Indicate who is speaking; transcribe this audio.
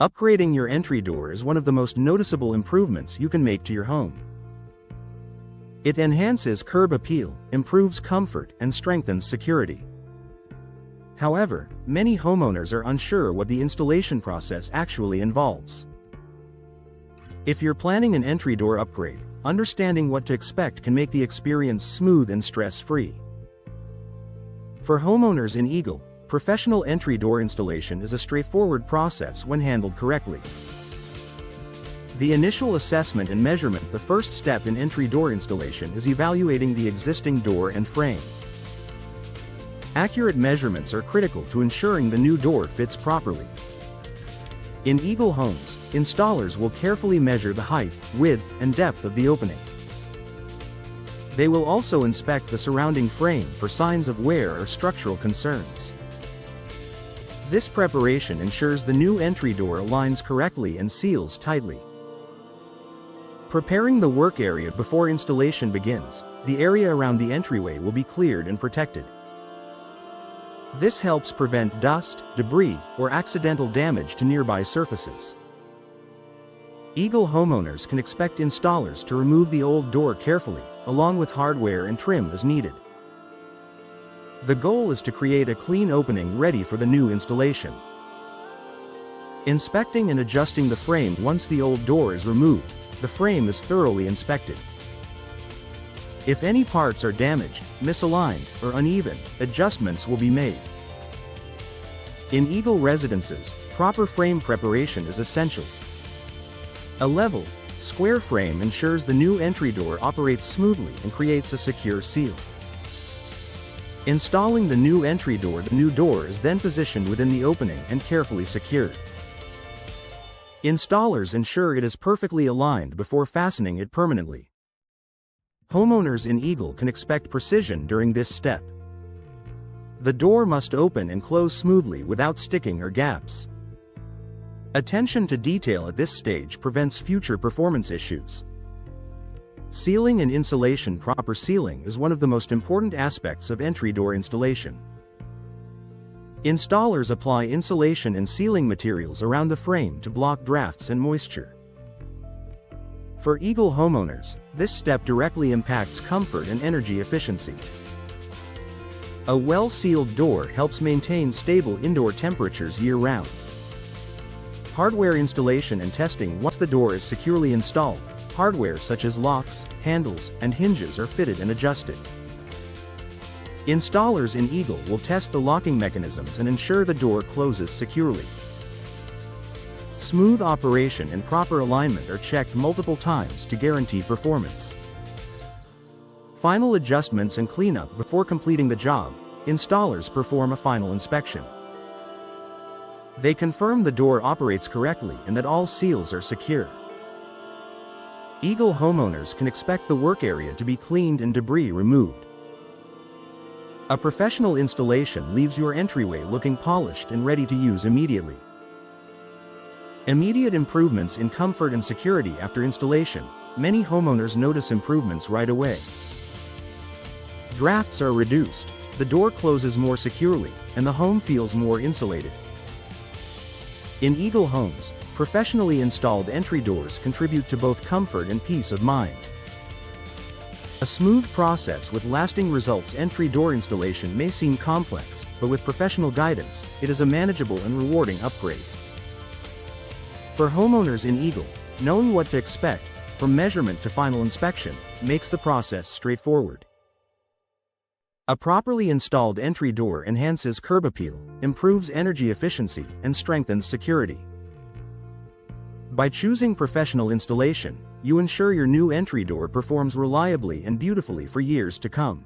Speaker 1: Upgrading your entry door is one of the most noticeable improvements you can make to your home. It enhances curb appeal, improves comfort, and strengthens security. However, many homeowners are unsure what the installation process actually involves. If you're planning an entry door upgrade, understanding what to expect can make the experience smooth and stress-free. For homeowners in Eagle, professional entry door installation is a straightforward process when handled correctly. The initial assessment and measurement. The first step in entry door installation is evaluating the existing door and frame. Accurate measurements are critical to ensuring the new door fits properly. In Eagle Homes, installers will carefully measure the height, width, and depth of the opening. They will also inspect the surrounding frame for signs of wear or structural concerns. This preparation ensures the new entry door aligns correctly and seals tightly. Preparing the work area. Before installation begins, the area around the entryway will be cleared and protected. This helps prevent dust, debris, or accidental damage to nearby surfaces. Eagle homeowners can expect installers to remove the old door carefully, along with hardware and trim as needed. The goal is to create a clean opening ready for the new installation. Inspecting and adjusting the frame. Once the old door is removed, the frame is thoroughly inspected. If any parts are damaged, misaligned, or uneven, adjustments will be made. In Eagle residences, proper frame preparation is essential. A level, square frame ensures the new entry door operates smoothly and creates a secure seal. Installing the new entry door. The new door is then positioned within the opening and carefully secured. Installers ensure it is perfectly aligned before fastening it permanently. Homeowners in Eagle can expect precision during this step. The door must open and close smoothly without sticking or gaps. Attention to detail at this stage prevents future performance issues. Sealing and insulation. Proper sealing is one of the most important aspects of entry door installation. Installers apply insulation and sealing materials around the frame to block drafts and moisture. For Eagle homeowners, this step directly impacts comfort and energy efficiency. A well-sealed door helps maintain stable indoor temperatures year-round. Hardware installation and testing. Once the door is securely installed, hardware such as locks, handles, and hinges are fitted and adjusted. Installers in Eagle will test the locking mechanisms and ensure the door closes securely. Smooth operation and proper alignment are checked multiple times to guarantee performance. Final adjustments and cleanup. Before completing the job, installers perform a final inspection. They confirm the door operates correctly and that all seals are secure. Eagle homeowners can expect the work area to be cleaned and debris removed. A professional installation leaves your entryway looking polished and ready to use immediately. Immediate improvements in comfort and security. After installation, many homeowners notice improvements right away. Drafts are reduced, the door closes more securely, and the home feels more insulated. In Eagle Homes, professionally installed entry doors contribute to both comfort and peace of mind. A smooth process with lasting results. Entry door installation may seem complex, but with professional guidance, it is a manageable and rewarding upgrade. For homeowners in Eagle, knowing what to expect, from measurement to final inspection, makes the process straightforward. A properly installed entry door enhances curb appeal, improves energy efficiency, and strengthens security. By choosing professional installation, you ensure your new entry door performs reliably and beautifully for years to come.